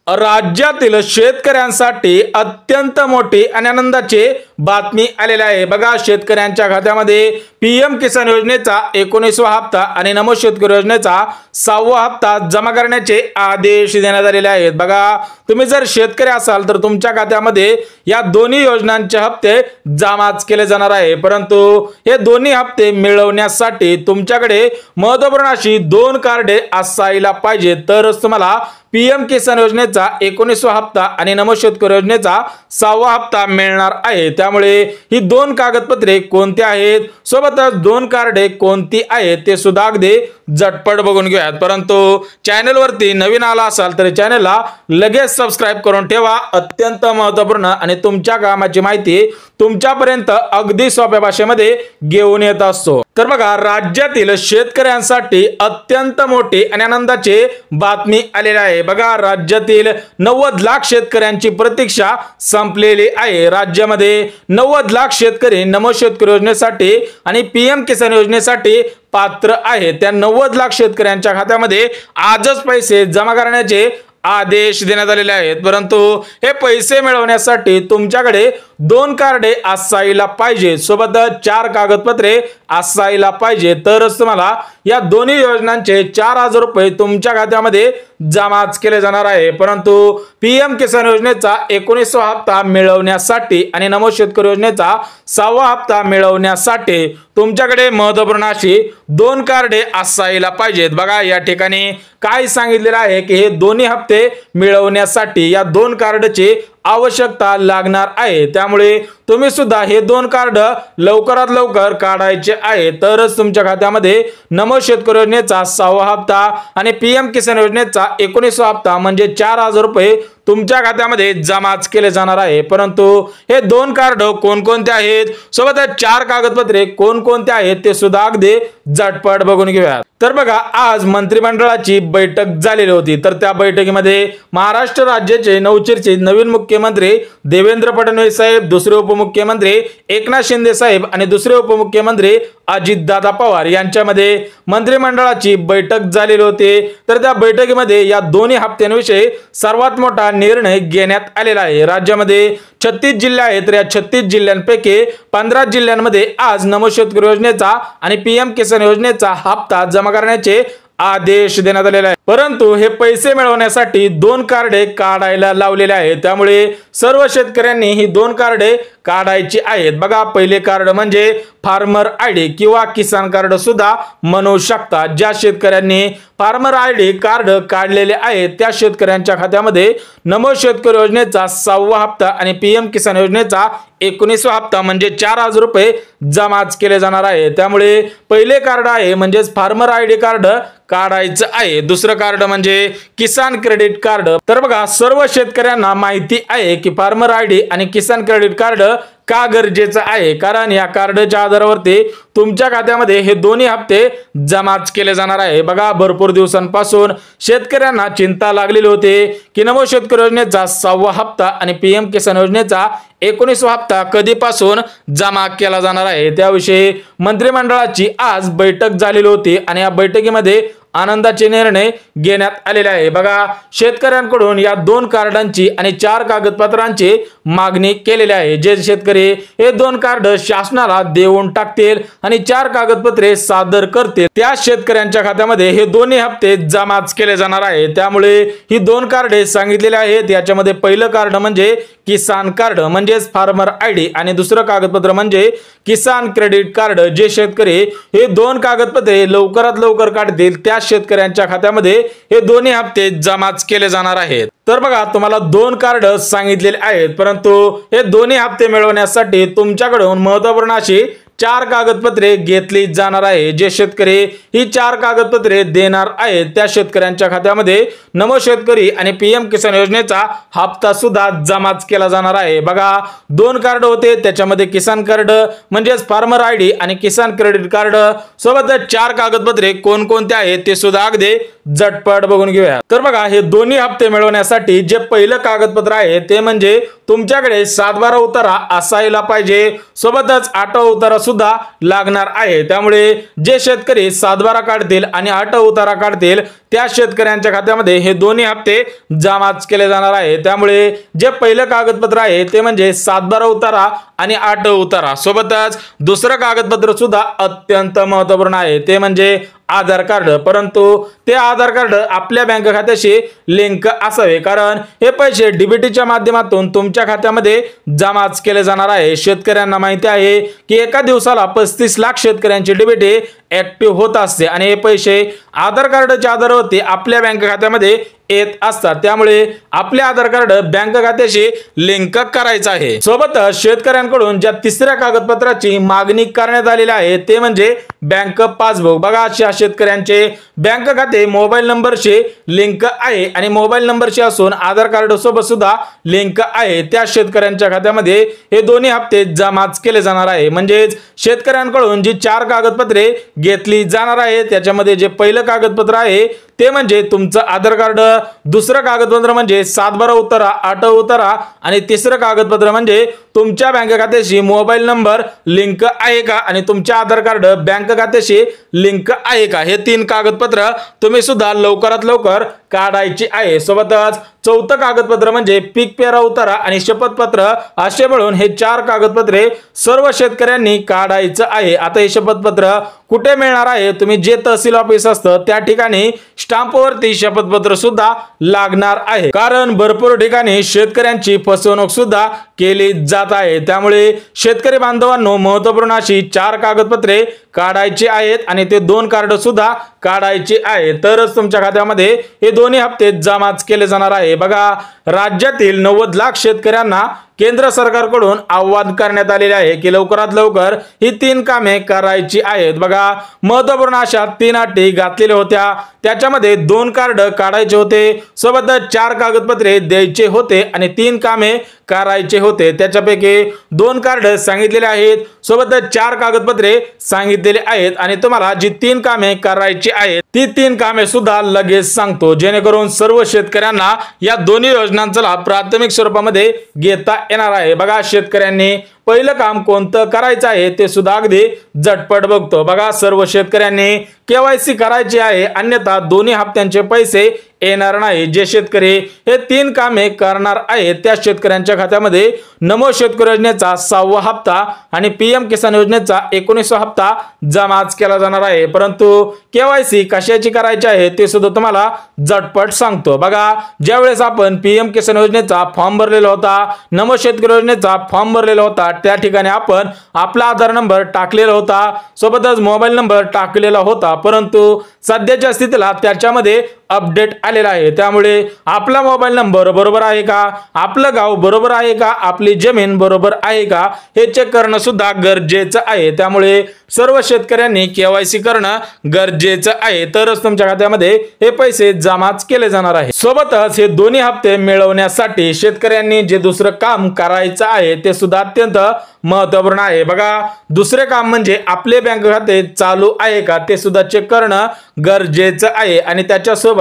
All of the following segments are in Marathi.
राज्यातील शेतकऱ्यांसाठी अत्यंत मोठी आणि आनंदाची बातमी आलेली आहे। बघा, शेतकऱ्यांच्या खात्यामध्ये पीएम किसान योजनेचा 19वा हप्ता आणि नमो शेतकरी योजनेचा 6वा हप्ता जमा करण्याचे आदेश देण्यात आलेले आहेत। बघा, तुम्ही जर शेतकरी असाल तर तुमच्या खात्यामध्ये या दोन्ही योजनांचे हप्ते जमाच केले जाणार आहे। परंतु हे दोन्ही हप्ते मिळवण्यासाठी तुमच्याकडे महत्त्वपूर्ण अशी 2 कार्डे असायला पाहिजे, तरच तुम्हाला पीएम किसान योजनेचा 19वा हप्ता आणि नमो शेतकरी योजनेचा 6वा हप्ता मिळणार आहे। त्यामुळे ही 2 कागदपत्रे कोणती आहेत, सोबतच 2 कार्डे कोणती आहेत ते सुद्धा अगदी झटपट बघून घेऊयात। परंतु चॅनलवरती नवीन आला असाल तर चॅनलला लगेच सबस्क्राइब करून ठेवा। अत्यंत महत्त्वपूर्ण आणि तुमच्या कामाची माहिती तुमच्यापर्यंत अगदी सोप्या भाषेमध्ये घेऊन येत असतो। तर बघा, राज्यातील शेतकऱ्यांसाठी अत्यंत मोठी आणि आनंदाची बातमी आलेली आहे। बघा, राज्यातील 90 लाख शेतकऱ्यांची प्रतीक्षा संपलेली आहे। राज्यामध्ये 90 लाख शेतकरी नमो शेतकरी योजनेसाठी आणि पीएम किसान योजनेसाठी पात्र आहेत। त्या 90 लाख शेतकऱ्यांच्या खात्यामध्ये आजच पैसे जमा करण्याचे आदेश देण्यात आलेले आहेत। परंतु हे पैसे मिळवण्यासाठी तुमच्याकडे 2 कार्डे असायला पाहिजे, सोबतच 4 कागदपत्रे असायला पाहिजे, तरच तुम्हाला या दोन्ही योजनांचे 4000 रुपये तुमच्या खात्यामध्ये जमाच केले जाणार आहे। परंतु पीएम किसान योजनेचा 19वा हप्ता मिळवण्यासाठी आणि नमो शेतकरी योजनेचा 6वा हप्ता मिळवण्यासाठी तुमच्याकडे महत्त्वपूर्ण अशी 2 कार्डे असायला पाहिजेत। बघा, या ठिकाणी काय सांगितलेलं आहे की हे दोन्ही हप्ते मिळवण्यासाठी या 2 कार्डची आवश्यकता लागणार आहे। त्यामुळे तुम्ही सुद्धा हे 2 कार्ड लवकरात लवकर काढायचे आहे, तरच तुमच्या खात्यामध्ये नमो शेतकरी योजनेचा 6वा हप्ता आणि पीएम किसान योजनेचा 19वा हप्ता म्हणजे 4000 रुपये तुमच्या खात्यामध्ये जमाच केले जाणार आहे। परंतु हे 2 कार्ड कोणकोणते आहेत, सोबतच 4 कागदपत्रे कोणकोणते आहेत ते सुद्धा अगदी झटपट बघून घेऊया। तर बघा, आज मंत्रिमंडळाची बैठक झालेली होती। तर त्या बैठकीमध्ये महाराष्ट्र राज्याचे नवनिर्वाचित नवीन मुख्यमंत्री देवेंद्र फडणवीस साहेब, दुसरे उपमुख्यमंत्री एकनाथ शिंदे साहेब आणि दुसरे उपमुख्यमंत्री अजितदादा पवार यांच्यामध्ये मंत्रिमंडळाची बैठक झालेली होती। तर त्या बैठकीमध्ये या दोन्ही हप्त्यांविषयी सर्वात मोठा निर्णय घेण्यात आलेला आहे। राज्यामध्ये 36 जिल्हे आहेत, तर या 36 जिल्ह्यांपैकी 15 जिल्ह्यांमध्ये आज नमो शेतकरी योजनेचा आणि पीएम किसान योजनेचा हप्ता जमा करण्याचे आदेश देण्यात आलेला आहे। परंतु हे पैसे मिळवण्यासाठी 2 कार्डे काढायला लावलेले आहेत। त्यामुळे सर्व शेतकऱ्यांनी ही 2 कार्डे काढायची आहेत। बघा, पहिले कार्ड म्हणजे फार्मर आयडी किंवा किसान कार्ड सुद्धा म्हणू शकता। ज्या शेतकऱ्यांनी फार्मर आयडी कार्ड काढलेले आहेत त्या शेतकऱ्यांच्या खात्यामध्ये नमो शेतकरी योजनेचा 6वा हप्ता आणि पीएम किसान योजनेचा 19वा हप्ता म्हणजे 4000 रुपये जमाच केले जाणार आहे। त्यामुळे पहिले कार्ड आहे म्हणजे फार्मर आयडी कार्ड काढायचं आहे। दुसरं कार्ड म्हणजे किसान क्रेडिट कार्ड। तर बघा, सर्व शेतकऱ्यांना माहिती आहे की फार्मर आयडी आणि किसान क्रेडिट कार्ड का गरजेचं आहे, कारण या कार्डच्या आधारावरती तुमच्या खात्यामध्ये हे दोन्ही हप्ते जमाच केले जाणार आहे। बघा, भरपूर दिवसांपासून शेतकऱ्यांना चिंता लागलेली होती की नमो शेतकरी योजनेचा 6वा हप्ता आणि पीएम किसान योजनेचा 19वा हप्ता कधीपासून जमा केला जाणार आहे। त्याविषयी मंत्रिमंडळाची आज बैठक झालेली होती आणि या बैठकीमध्ये आनंदाचे निर्णय घेण्यात आलेले आहे। बघा, शेतकऱ्यांकडून या 2 कार्डांची आणि 4 कागदपत्रांची मागणी केलेली आहे। जे शेतकरी हे 2 कार्ड शासनाला देऊन टाकतील आणि 4 कागदपत्रे सादर करतील त्या शेतकऱ्यांच्या खात्यामध्ये हे दोन्ही हप्ते जमाच केले जाणार आहे। त्यामुळे ही 2 कार्डे सांगितलेली आहेत। याच्यामध्ये पहिलं कार्ड म्हणजे किसान कार्ड म्हणजेच फार्मर आयडी आणि दुसरं कागदपत्र म्हणजे किसान क्रेडिट कार्ड। जे शेतकरी हे 2 कागदपत्रे लवकरात लवकर काढतील त्या शेतकऱ्यांच्या खात्यामध्ये हे दोन्ही हप्ते जमाच केले जाणार आहेत। तर बघा, तुम्हाला 2 कार्ड सांगितलेले आहेत, परंतु हे दोन्ही हप्ते मिळवण्यासाठी तुमच्याकडून महत्त्वपूर्ण अशी 4 कागदपत्रे घेतली जाणार आहे। जे शेतकरी ही 4 कागदपत्रे देणार आहेत त्या शेतकऱ्यांच्या खात्यामध्ये नमो शेतकरी आणि पीएम किसान योजनेचा हप्ता सुद्धा जमाच केला जाणार आहे। बघा, 2 कार्ड होते, त्याच्यामध्ये किसान कार्ड म्हणजेच फार्मर आयडी आणि किसान क्रेडिट कार्ड सोबतच 4 कागदपत्रे कोणकोणते आहेत ते सुद्धा अगदी झटपट बघून घेऊया। तर बघा, हे दोन्ही हप्ते मिळवण्यासाठी जे पहिलं कागदपत्र आहे ते म्हणजे तुमच्याकडे 7/12 उतारा असायला पाहिजे, सोबतच 8 उतारा सुद्धा लागणार आहे। त्यामुळे जे शेतकरी 7/12 काढतील आणि 8 उतारा काढतील त्या शेतकऱ्यांच्या खात्यामध्ये हे दोन्ही हप्ते जमाच केले जाणार आहे। त्यामुळे जे पहिलं कागदपत्र आहे ते म्हणजे 7/12 उतारा आणि 8 उतारा, सोबतच दुसरं कागदपत्र सुद्धा अत्यंत महत्त्वपूर्ण आहे ते म्हणजे आधार कार्ड। परंतु ते आधार कार्ड आपल्या बँक खात्याशी लिंक असावे, कारण हे पैसे डीबीटीच्या माध्यमातून तुमच्या खात्यामध्ये जमाच केले जाणार आहे। शेतकऱ्यांना माहिती आहे की एका दिवसाला 35 लाख शेतकऱ्यांची डीबीटी ऍक्टिव्ह होत असते आणि हे पैसे आधार कार्डच्या आधारावरती आपल्या बँक खात्यामध्ये येत असतात। त्यामुळे आपले आधार कार्ड बँक खात्याशी लिंक करायचं आहे। सोबतच शेतकऱ्यांकडून ज्या तिसऱ्या कागदपत्राची मागणी करण्यात आलेली आहे ते म्हणजे बँक पासबुक। बघा, अशा शेतकऱ्यांचे बँक खाते मोबाईल नंबरशी लिंक आहे आणि मोबाईल नंबरशी असून आधार कार्ड सोबत सुद्धा लिंक आहे, त्या शेतकऱ्यांच्या खात्यामध्ये हे दोन्ही हप्ते जमाच केले जाणार आहे। म्हणजेच शेतकऱ्यांकडून जी 4 कागदपत्रे घेतली जाणार आहे त्याच्यामध्ये जे पहिलं कागदपत्र आहे ते म्हणजे तुमचं आधार कार्ड, दुसरं कागदपत्र म्हणजे 7/12 उतारा, 8 उतारा आणि तिसरं कागदपत्र म्हणजे तुमच्या बँक खात्याशी मोबाईल नंबर लिंक आहे का आणि तुमचे आधार कार्ड बँक खात्याशी लिंक आहे का, हे 3 कागदपत्र तुम्ही सुद्धा लवकरात लवकर काढायची आहे। सोबतच चौथं कागदपत्र म्हणजे पीक पेरा उतारा आणि शपथपत्र, असे मिळून हे 4 कागदपत्रे सर्व शेतकऱ्यांनी काढायचं आहे। आता हे शपथपत्र कुठे मिळणार आहे? तुम्ही जे तहसील ऑफिस असतं त्या ठिकाणी स्टॅम्पवरती शपथपत्र सुद्धा लागणार आहे, कारण भरपूर ठिकाणी शेतकऱ्यांची फसवणूक सुद्धा केली जात आहे। त्यामुळे शेतकरी बांधवांनो, महत्त्वपूर्ण अशी 4 कागदपत्रे काढायची आहेत आणि ते 2 कार्ड सुद्धा काढायचे आहे, तरच तुमच्या खात्यामध्ये हे दोन्ही हप्ते जमाच केले जाणार आहे। बघा, राज्यातील 90 लाख शेतकऱ्यांना केंद्र सरकारकडून आवाहन करण्यात आलेले आहे की लवकरात लवकर ही 3 कामे करायची आहेत। बघा, महत्त्वपूर्ण अशा 3 अटी घातलेल्या होत्या, त्याच्यामध्ये 2 कार्ड काढायचे होते, सोबतच 4 कागदपत्रे द्यायचे होते आणि 3 कामे करायचे होते। त्याच्यापैकी 2 कार्ड सांगितलेले आहेत, सोबतच 4 कागदपत्रे सांगितलेले आहेत आणि तुम्हाला जी 3 कामे करायची आहेत ती 3 कामे सुद्धा लगेच सांगतो, जेणेकरून सर्व शेतकऱ्यांना या दोन्ही योजनांचा लाभ प्राथमिक स्वरूपामध्ये घेता येणार आहे। बघा, शेतकऱ्यांनी पहिलं काम कोणतं करायचं आहे ते सुद्धा अगदी झटपट बघतो। बघा, सर्व शेतकऱ्यांनी केवायसी करायची आहे, अन्यथा दोन्ही हप्त्यांचे पैसे येणार नाही। जे शेतकरी हे 3 कामे करणार आहेत त्या शेतकऱ्यांच्या खात्यामध्ये नमो शेतकरी योजनेचा 6वा हप्ता आणि पीएम किसान योजनेचा 19वा हप्ता जमाच केला जाणार आहे। परंतु केवायसी कशाची करायची आहे ते सुद्धा तुम्हाला झटपट सांगतो। बघा, ज्यावेळेस आपण पीएम किसान योजनेचा फॉर्म भरलेला होता, नमो शेतकरी योजनेचा फॉर्म भरलेला होता, त्या ठिकाणी आपण आपला आधार नंबर टाकलेला होता, सोबतच मोबाईल नंबर टाकलेला होता, परंतु सध्याच्या स्थितीला त्याच्यामध्ये अपडेट आलेला आहे। त्यामुळे आपला मोबाईल नंबर बरोबर आहे का, आपलं गाव बरोबर आहे का, आपली जमीन बरोबर आहे का, हे चेक करणं सुद्धा गरजेचं आहे। त्यामुळे सर्व शेतकऱ्यांनी केवायसी करणं गरजेचं आहे, तरच तुमच्या खात्यामध्ये हे पैसे जमाच केले जाणार आहे। सोबतच हे दोन्ही हप्ते मिळवण्यासाठी शेतकऱ्यांनी जे दुसरं काम करायचं आहे ते सुद्धा अत्यंत महत्त्वपूर्ण आहे। बघा, दुसरे काम म्हणजे आपले बँक खाते चालू आहे का ते सुद्धा चेक करणं गरजेचं आहे आणि त्याच्यासोबत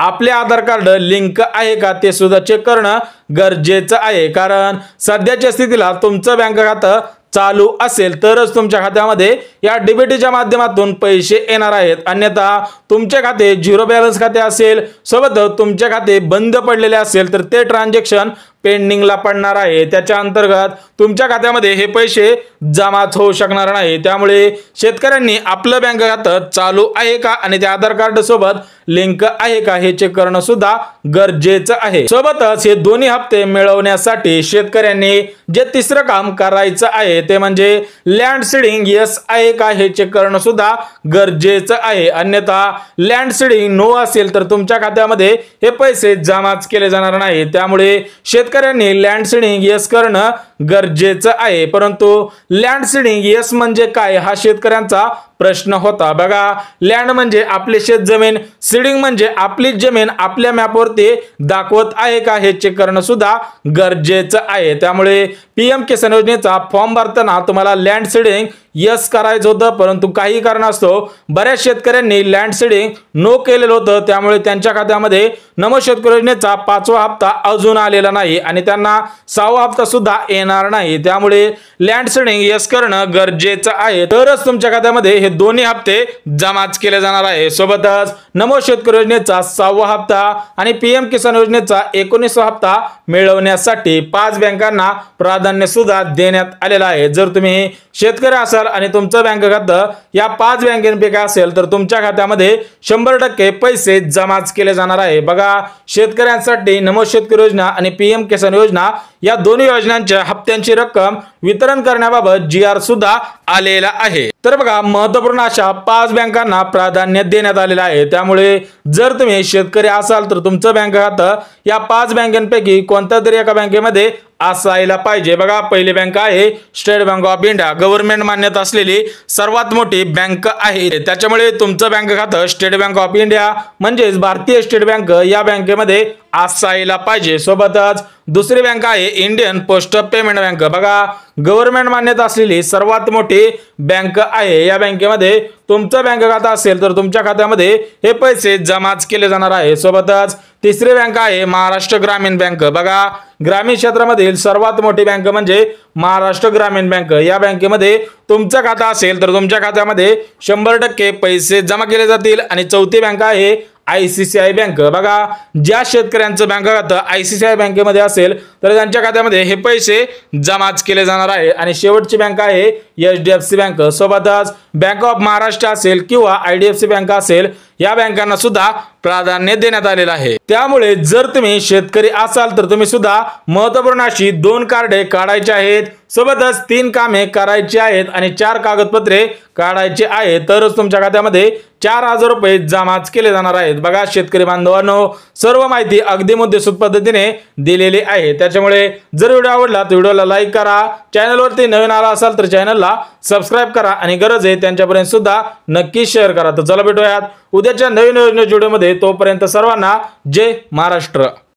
आपले आधार कार्ड लिंक आहे का ते सुद्धा चेक करणं गरजेचं आहे, कारण सध्याच्या स्थितीला तुमचं बँक खातं चालू असेल तरच तुमच्या खात्यामध्ये या डीबीटीच्या माध्यमातून पैसे येणार आहेत, अन्यथा तुमचे खाते 0 बॅलन्स खाते असेल, सोबत तुमचे खाते बंद पडलेले असेल तर ते ट्रान्झॅक्शन पेंडिंगला पडणार आहे, त्याच्या अंतर्गत तुमच्या खात्यामध्ये हे पैसे जमाच होऊ शकणार नाही। त्यामुळे शेतकऱ्यांनी आपलं बँक खातं चालू आहे का आणि ते आधार कार्ड सोबत लिंक आहे का हे चेक करणं सुद्धा गरजेचं आहे। सोबतच हे दोन्ही हप्ते मिळवण्यासाठी शेतकऱ्यांनी जे तिसरं काम करायचं आहे ते म्हणजे लँड सीडिंग यस आहे का हे चेक करणं सुद्धा गरजेचं आहे, अन्यथा लँड सीडिंग नो असेल तर तुमच्या खात्यामध्ये हे पैसे जमाच केले जाणार नाही। त्यामुळे शेतकऱ्यांनी लँड सीडिंग यस करणं गरजेचं आहे। परंतु लँड सीडिंग यस म्हणजे काय हा शेतकऱ्यांचा प्रश्न होता। बघा, लँड म्हणजे आपली शेत जमीन, सीडिंग म्हणजे आपली जमीन आपल्या मॅपवरती दाखवत आहे का हे चेक करणं सुद्धा गरजेचं आहे। त्यामुळे पीएम किसान योजनेचा फॉर्म भरताना तुम्हाला लँड सीडिंग यस करायचं होतं, परंतु काही कारणास्तव बऱ्याच शेतकऱ्यांनी लँड सीडिंग नो केलेलं होतं, त्यामुळे त्यांच्या खात्यामध्ये नमो शेतकरी योजनेचा 5वा हप्ता अजून आलेला नाही आणि त्यांना 6वा हप्ता सुद्धा येणार देणार नाही, त्यामुळे लँड सीडिंग यस करणं गरजेचं आहे, तरच तुमच्या खात्यामध्ये हे दोन्ही हप्ते जमाच केले जाणार आहे। सोबतच नमो शेतकरी योजनेचा 6वा हप्ता आणि पीएम किसान योजनेचा 19वा हप्ता मिळवण्यासाठी 5 बँकांना प्राधान्य सुद्धा देण्यात आलेलं आहे। जर तुम्ही शेतकरी असाल आणि तुमचं बँक खातं या 5 बँकांपैकी असेल तर तुमच्या खात्यामध्ये 100% पैसे जमाच केले जाणार आहे। बघा, शेतकऱ्यांसाठी नमो शेतकरी योजना आणि पीएम किसान योजना या दोन्ही योजनांच्या हप्त्यांची रक्कम वितरण करण्याबाबत GR सुद्धा आलेला आहे। तर बघा, महत्त्वपूर्ण अशा 5 बँकांना प्राधान्य देण्यात आलेलं आहे, त्यामुळे जर तुम्ही शेतकरी असाल तर तुमचं बँक खातं या 5 बँकांपैकी कोणत्या तरी एका बँकेमध्ये असायला पाहिजे। बघा, पहिली बँक आहे state bank of India, government मान्यता असलेली सर्वात मोठी बँक आहे, त्याच्यामुळे तुमचं बँक खातं स्टेट बँक ऑफ इंडिया म्हणजेच भारतीय स्टेट बँक या बँकेमध्ये असायला पाहिजे। सोबतच दुसरी बँक आहे इंडियन पोस्ट पेमेंट बँक। बघा, गव्हर्नमेंट मान्यता असलेली सर्वात मोठी बँक आहे, या बँकेमध्ये तुमचं बँक खातं असेल तर तुमच्या खात्यामध्ये हे पैसे जमाच केले जाणार आहे। सोबतच तिसरी बँक आहे महाराष्ट्र ग्रामीण बँक। बघा, ग्रामीण क्षेत्रामधील सर्वात मोठी बँक म्हणजे महाराष्ट्र ग्रामीण बँक, या बँकेमध्ये तुमचं खातं असेल तर तुमच्या खात्यामध्ये 100% पैसे जमा केले जातील। आणि चौथी बँक आहे ICICI बँक। बघा, ज्या शेतकऱ्यांचं बँक खातं ICICI बँकेमध्ये असेल तर त्यांच्या खात्यामध्ये हे पैसे जमाच केले जाणार आहे। आणि शेवटची बँक आहे HDFC बँक। सोबतच बँक ऑफ महाराष्ट्र असेल किंवा IDFC बँक असेल या बँकांना सुद्धा प्राधान्य देण्यात आलेलं आहे। त्यामुळे जर तुम्ही शेतकरी असाल तर तुम्ही सुद्धा महत्त्वपूर्ण अशी 2 कार्डे काढायची आहेत, सोबतच 3 कामे करायची आहेत आणि 4 कागदपत्रे काढायची आहेत, तरच तुमच्या खात्यामध्ये 4000 रुपये जमाच केले जाणार आहेत। बघा शेतकरी बांधवांनो, सर्व माहिती अगदी मुद्देसूद पद्धतीने दिलेली आहे, त्याच्यामुळे जर व्हिडिओ आवडला तर व्हिडिओला लाईक करा, चॅनलवरती नवीन आला असाल तर चॅनलला सबस्क्राइब करा आणि गरज आहे त्यांच्यापर्यंत सुद्धा नक्की शेअर करा। तर चला भेटूयात उद्याच्या नवीन व्हिडिओमध्ये, तोपर्यंत सर्वांना जय महाराष्ट्र।